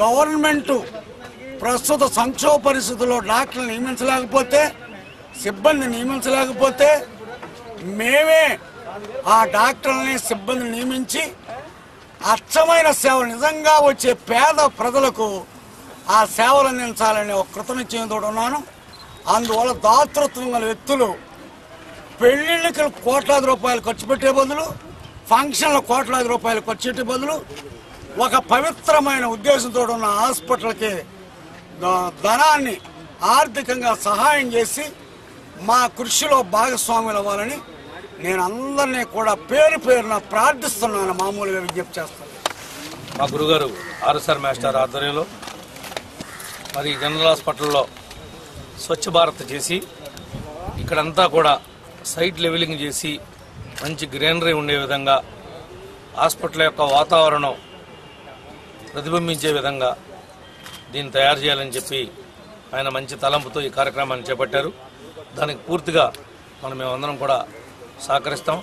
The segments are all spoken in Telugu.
గవర్నమెంట్ ప్రస్తుత సంక్షోభ పరిస్థితుల్లో డాక్టర్లు నియమించలేకపోతే, సిబ్బంది నియమించలేకపోతే మేమే ఆ డాక్టర్లని సిబ్బందిని నియమించి అచ్చమైన సేవ నిజంగా వచ్చే పేద ప్రజలకు ఆ సేవలు అందించాలనే ఒక కృతనిశ్చయంతో ఉన్నాను. అందువల్ల దాతృత్వం గల వ్యక్తులు పెళ్లిళ్ళకి కోట్లాది రూపాయలు ఖర్చు పెట్టే బదులు, ఫంక్షన్ల కోట్లాది రూపాయలు ఖర్చు పెట్టే బదులు ఒక పవిత్రమైన ఉద్దేశంతో ఉన్న హాస్పిటల్కి ధనాన్ని ఆర్థికంగా సహాయం చేసి మా కృషిలో భాగస్వాములు అవ్వాలని నేను అందరినీ కూడా పేరు పేరున ప్రార్థిస్తున్నాను. మామూలుగా విజ్ఞప్తి చేస్తాను. మా గురుగారు ఆర్ఎస్ఆర్ మాస్టర్ ఆధ్వర్యంలో మరి జనరల్ హాస్పిటల్లో స్వచ్ఛ భారత్ చేసి ఇక్కడంతా కూడా సైట్ లెవెలింగ్ చేసి మంచి గ్రీనరీ ఉండే విధంగా హాస్పిటల్ యొక్క వాతావరణం ప్రతిబింబించే విధంగా దీన్ని తయారు చేయాలని చెప్పి ఆయన మంచి తలంపుతో ఈ కార్యక్రమాన్ని చేపట్టారు. దానికి పూర్తిగా మేమందరం కూడా సహకరిస్తాం.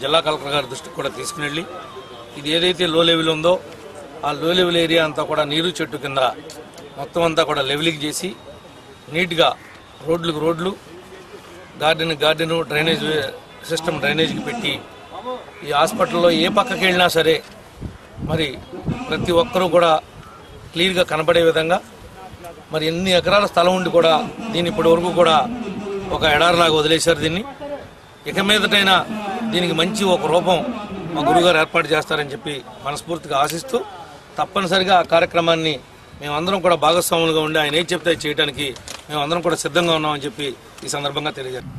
జిల్లా కలెక్టర్ గారి దృష్టికి కూడా తీసుకుని వెళ్ళి ఇది ఏదైతే లో లెవెల్ ఉందో ఆ లో లెవెల్ ఏరియా అంతా కూడా నీరు చెట్టు కింద మొత్తం అంతా కూడా లెవెలింగ్ చేసి నీట్గా రోడ్లు గార్డెను డ్రైనేజ్ సిస్టమ్ డ్రైనేజ్కి పెట్టి ఈ హాస్పిటల్లో ఏ పక్కకి వెళ్ళినా సరే మరి ప్రతి ఒక్కరూ కూడా క్లియర్గా కనబడే విధంగా మరి ఎన్ని ఎకరాల స్థలం ఉండి కూడా దీన్ని ఇప్పటి వరకు కూడా ఒక ఎడారిలాగా వదిలేశారు. దీన్ని ఇక మీదటైనా దీనికి మంచి ఒక రూపం మా గురుగారు ఏర్పాటు చేస్తారని చెప్పి మనస్ఫూర్తిగా ఆశిస్తూ తప్పనిసరిగా ఆ కార్యక్రమాన్ని మేమందరం కూడా భాగస్వాములుగా ఉండి ఆయన ఏం చెప్తే చేయడానికి మేమందరం కూడా సిద్ధంగా ఉన్నామని చెప్పి ఈ సందర్భంగా తెలియజేస్తాం.